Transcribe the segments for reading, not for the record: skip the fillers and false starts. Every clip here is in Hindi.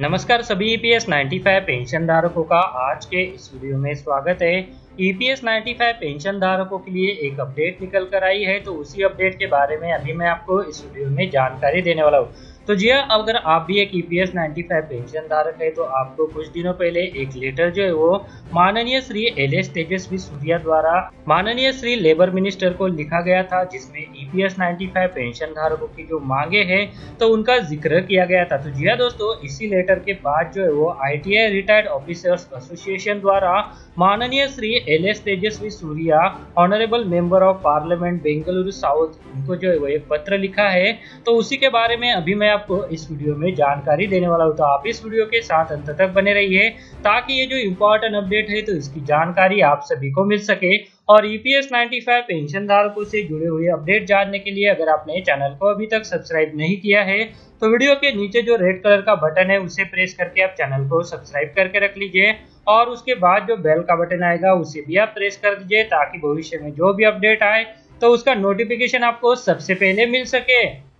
नमस्कार सभी ईपीएस 95 पेंशन धारकों का आज के इस वीडियो में स्वागत है। ईपीएस 95 पेंशन धारकों के लिए एक अपडेट निकल कर आई है, तो उसी अपडेट के बारे में अभी मैं आपको इस वीडियो में जानकारी देने वाला हूँ। तो जी हाँ, अगर आप भी एक ईपीएस 95 पेंशन धारक है तो आपको कुछ दिनों पहले एक लेटर जो है वो माननीय श्री एलएस तेजस्वी सूर्या द्वारा माननीय श्री लेबर मिनिस्टर को लिखा गया था, जिसमें ईपीएस 95 पेंशन धारकों की जो मांगे हैं तो उनका जिक्र किया गया था। तो जी हाँ दोस्तों, इसी लेटर के बाद जो है वो आईटीआई रिटायर्ड ऑफिसर्स एसोसिएशन द्वारा माननीय Shri LS Tejasvi Surya honourable member of parliament Bengaluru south, उनको जो है वो एक पत्र लिखा है। तो उसी के बारे में अभी मैं आपको इस वीडियो में जानकारी देने वाला हूँ, तो आप इस वीडियो के साथ अंत तक बने रहिए ताकि ये जो इम्पोर्टेंट अपडेट है तो इसकी जानकारी आप सभी को मिल सके। और ईपीएस 95 पेंशन धारकों से जुड़े हुए अपडेट जानने के लिए अगर आपने चैनल को अभी तक सब्सक्राइब नहीं किया है तो वीडियो के नीचे जो रेड कलर का बटन है उसे प्रेस करके आप चैनल को सब्सक्राइब करके रख लीजिए, और उसके बाद जो बेल का बटन आएगा उसे भी आप प्रेस कर दीजिए ताकि भविष्य में जो भी अपडेट आए तो उसका नोटिफिकेशन आपको सबसे पहले मिल सके।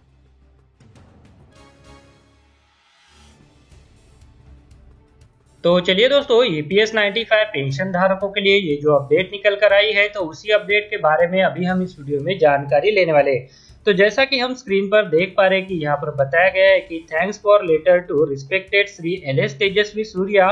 तो चलिए दोस्तों, ईपीएस 95 पेंशन धारकों के लिए ये जो अपडेट निकल कर आई है तो उसी अपडेट के बारे में अभी हम इस वीडियो में जानकारी लेने वाले हैं। तो जैसा कि हम स्क्रीन पर देख पा रहे हैं कि यहाँ पर बताया गया है कि thanks for letter to respected Shri LS Tejasvi Surya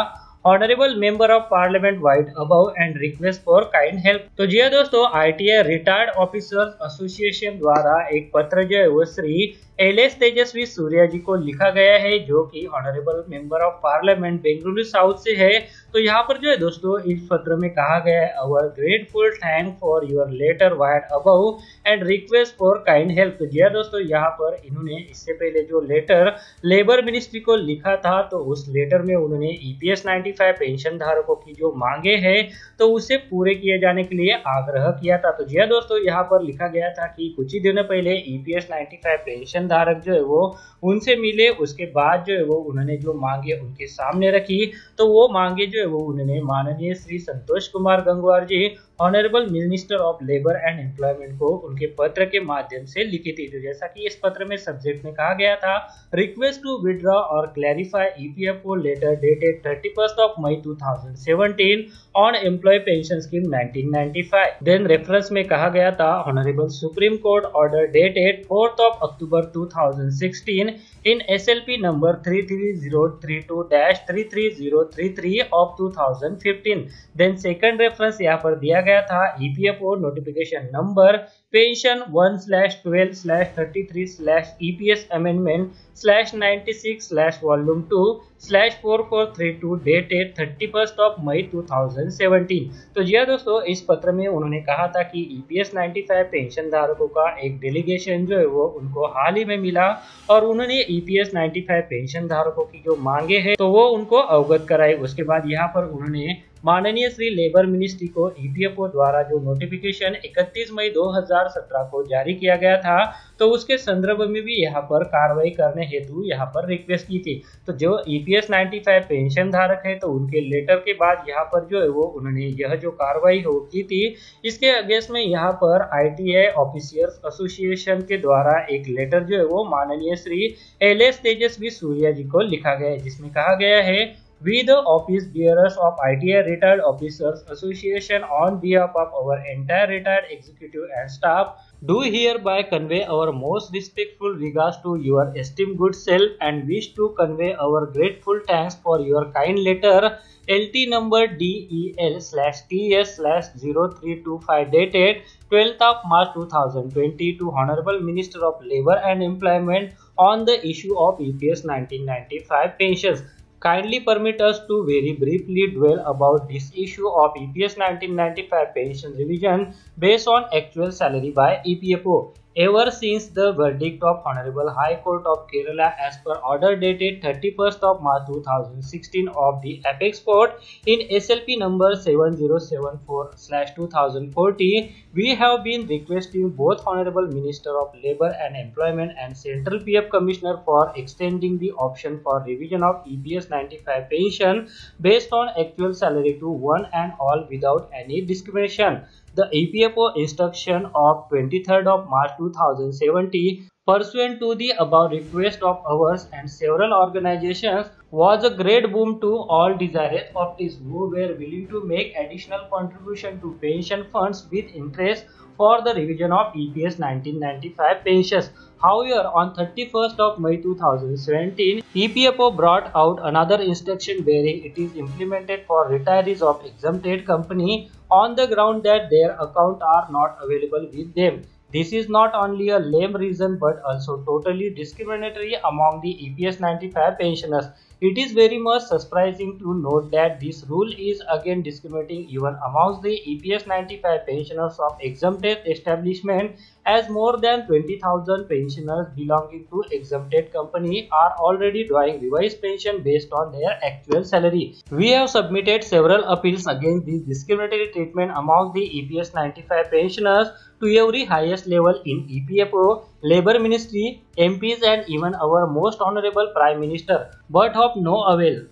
honourable member of parliament vide above and request for kind help. तो जी हाँ दोस्तों, आईटीआई रिटायर्ड ऑफिसर्स एसोसिएशन द्वारा एक पत्र जो है वो श्री एलएस तेजस्वी सूर्या जी को लिखा गया है, जो कि honourable member of parliament Bengaluru south से है। तो यहाँ पर जो है दोस्तों इस पत्र में कहा गया है, our grateful thank for your letter vide above and request for kind help. तो जी हाँ दोस्तों, यहाँ पर इन्होंने इससे पहले जो लेटर लेबर मिनिस्ट्री को लिखा था तो उस लेटर में उन्होंने ईपीएस 95 पेंशन धारकों की जो मांगे हैं तो उसे पूरे किए जाने के लिए आग्रह किया था। तो जी हाँ दोस्तों, यहाँ पर लिखा गया था कि कुछ ही दिनों पहले ईपीएस 95 पेंशन धारक जो है वो उनसे मिले, उसके बाद जो है वो उन्होंने जो मांगे उनके सामने रखी। तो वो मांगे जो है वो उन्होंने माननीय Shri Santosh Kumar Gangwar ji honourable minister of labour and employment को उनके पत्र के माध्यम से लिखी थी। तो जैसा कि इस पत्र में सब्जेक्ट में कहा गया था, रिक्वेस्ट टू विड्रॉ और clarify EPFO letter dated 31st of May 2017 on employ pension scheme 1995। Then reference में कहा गया था, honourable supreme court order dated 4th of October 2016 in SLP number 33032-33033 of 2015। Then second reference यहाँ पर दिया गया था, EPFO notification number pension 1/12/33/EPS amendment /96/Volume 2/4432 dated 31st of May 2017। तो जी हाँ दोस्तों, इस पत्र में उन्होंने कहा था कि ईपीएस 95 पेंशन धारकों का एक डेलीगेशन जो है वो उनको हाल ही में मिला और उन्होंने ईपीएस 95 पेंशन धारकों की जो मांगे हैं तो वो उनको अवगत कराई। उसके बाद यहाँ पर उन्होंने माननीय श्री लेबर मिनिस्ट्री को ईपीएफओ द्वारा जो नोटिफिकेशन 31 मई 2017 को जारी किया गया था तो उसके संदर्भ में भी यहाँ पर कार्रवाई करने हेतु यहाँ पर रिक्वेस्ट की थी। तो जो ईपीएस 95 पेंशन धारक है तो उनके लेटर के बाद यहाँ पर जो है वो उन्होंने यह जो कार्रवाई की थी, इसके अगेंस्ट में यहाँ पर आईटीआई ऑफिसर्स एसोसिएशन के द्वारा एक लेटर जो है वो माननीय श्री एलएस तेजस्वी सूर्या जी को लिखा गया है, जिसमें कहा गया है, We the office bearers of ITI Retired Officers Association on behalf of our entire retired executive and staff do hereby convey our most respectful regards to your esteemed good self and wish to convey our grateful thanks for your kind letter LT number DEL/TS/0325 dated 12th of March 2020 to Honorable Minister of Labor and Employment on the issue of EPS 1995 pensions. Kindly permit us to very briefly dwell about this issue of EPS 1995 pension revision based on actual salary by EPFO. Ever since the verdict of Honorable High Court of Kerala as per order dated 31st of March 2016 of the Apex Court in SLP number 7074/2040, we have been requesting both Honorable Minister of Labour and Employment and Central PF Commissioner for extending the option for revision of EPS 95 pension based on actual salary to one and all without any discrimination. The EPFO instruction of 23rd of March 2017 Pursuant to the above request of ours and several organizations, was a great boom to all desirous optics who were willing to make additional contribution to pension funds with interest for the revision of EPS 1995 pensions. However, on 31st of May 2017, EPFO brought out another instruction wherein it is implemented for retirees of exempted company on the ground that their accounts are not available with them. This is not only a lame reason but also totally discriminatory among the EPS 95 pensioners. It is very much surprising to note that this rule is again discriminating even amongst the EPS 95 pensioners of exempted establishment, as more than 20,000 pensioners belonging to exempted company are already drawing revised pension based on their actual salary. We have submitted several appeals against this discriminatory treatment among the EPS 95 pensioners to every highest level in EPFO, Labour Ministry, MPs and even our most honorable Prime Minister, but of no avail.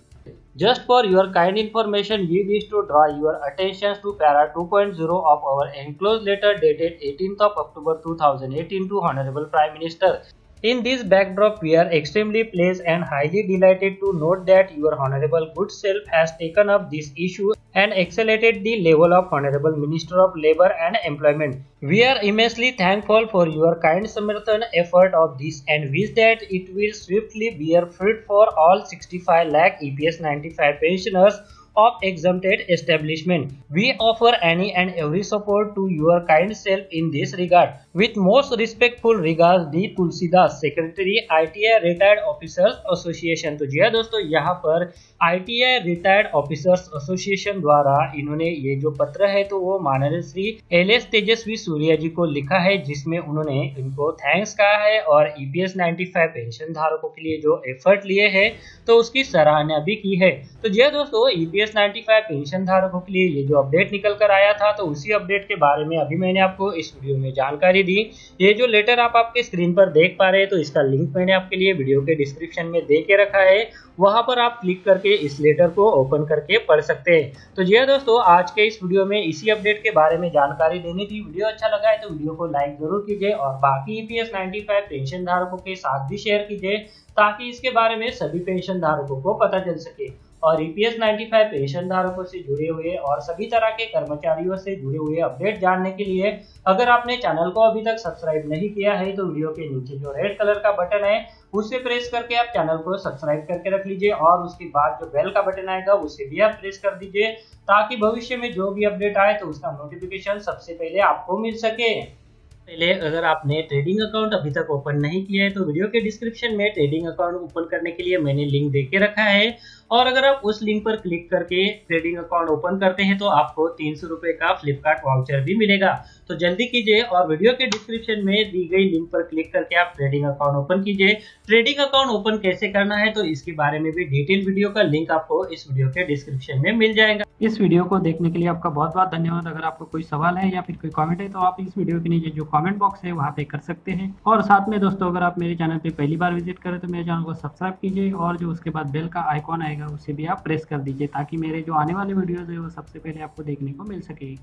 Just for your kind information, we wish to draw your attention to para 2.0 of our enclosed letter dated 18th of October 2018 to Honorable Prime Minister. In this backdrop, we are extremely pleased and highly delighted to note that your Honorable good self has taken up this issue and accelerated the level of Honorable Minister of Labour and Employment. We are immensely thankful for your kind Samarthan effort of this and wish that it will swiftly bear fruit for all 65 lakh EPS 95 pensioners of exempted establishment. We offer any and every support to your kind self in this regard. With most respectful regards, D Tulsidas, secretary ITI retired officers association. तो जी हाँ दोस्तों, यहाँ पर ITI रिटायर्ड ऑफिसर्स एसोसिएशन द्वारा इन्होंने ये जो पत्र है तो वो माननीय श्री LS तेजस्वी सूर्या जी को लिखा है, जिसमें उन्होंने इनको थैंक्स कहा है और EPS 95 पेंशन धारकों के लिए जो एफर्ट लिए हैं तो उसकी सराहना भी की है। तो जी हाँ दोस्तों, EPS 95 पेंशन धारकों के लिए ये जो अपडेट निकल कर आया था तो उसी अपडेट के बारे में अभी मैंने आपको इस वीडियो में जानकारी दी। ये जो लेटर आप आपके स्क्रीन पर देख पा रहे हैं तो इसका लिंक मैंने आपके लिए वीडियो के डिस्क्रिप्शन में दे के रखा है, वहां पर आप क्लिक करके इस लेटर को ओपन करके पढ़ सकते हैं। तो जी हाँ दोस्तों, आज के इस वीडियो में इसी अपडेट के बारे में जानकारी देनी थी। वीडियो अच्छा लगा है तो वीडियो को लाइक जरूर कीजिए और बाकी EPS 95 पेंशन धारकों के साथ भी शेयर कीजिए ताकि इसके बारे में सभी पेंशन धारकों को पता चल सके। और EPS 95 पेंशन धारकों से जुड़े हुए और सभी तरह के कर्मचारियों से जुड़े हुए अपडेट जानने के लिए अगर आपने चैनल को अभी तक सब्सक्राइब नहीं किया है तो वीडियो के नीचे जो रेड कलर का बटन है उसे प्रेस करके आप चैनल को सब्सक्राइब करके रख लीजिए और उसके बाद जो बेल का बटन आएगा उसे भी आप प्रेस कर दीजिए ताकि भविष्य में जो भी अपडेट आए तो उसका नोटिफिकेशन सबसे पहले आपको मिल सके। पहले अगर आपने ट्रेडिंग अकाउंट अभी तक ओपन नहीं किया है तो वीडियो के डिस्क्रिप्शन में ट्रेडिंग अकाउंट ओपन करने के लिए मैंने लिंक दे के रखा है और अगर आप उस लिंक पर क्लिक करके ट्रेडिंग अकाउंट ओपन करते हैं तो आपको 300 रुपए का फ्लिपकार्ट वाउचर भी मिलेगा। तो जल्दी कीजिए और वीडियो के डिस्क्रिप्शन में दी गई लिंक पर क्लिक करके आप ट्रेडिंग अकाउंट ओपन कीजिए। ट्रेडिंग अकाउंट ओपन कैसे करना है तो इसके बारे में भी डिटेल वीडियो का लिंक आपको इस वीडियो के डिस्क्रिप्शन में मिल जाएगा। इस वीडियो को देखने के लिए आपका बहुत बहुत धन्यवाद। अगर आपको कोई सवाल है या फिर कोई कमेंट है तो आप इस वीडियो के नीचे जो कमेंट बॉक्स है वहाँ पे कर सकते हैं। और साथ में दोस्तों, अगर आप मेरे चैनल पे पहली बार विजिट करें तो मेरे चैनल को सब्सक्राइब कीजिए और जो उसके बाद बेल का आइकॉन आएगा उसे भी आप प्रेस कर दीजिए ताकि मेरे जो आने वाले वीडियोज है वो सबसे पहले आपको देखने को मिल सके।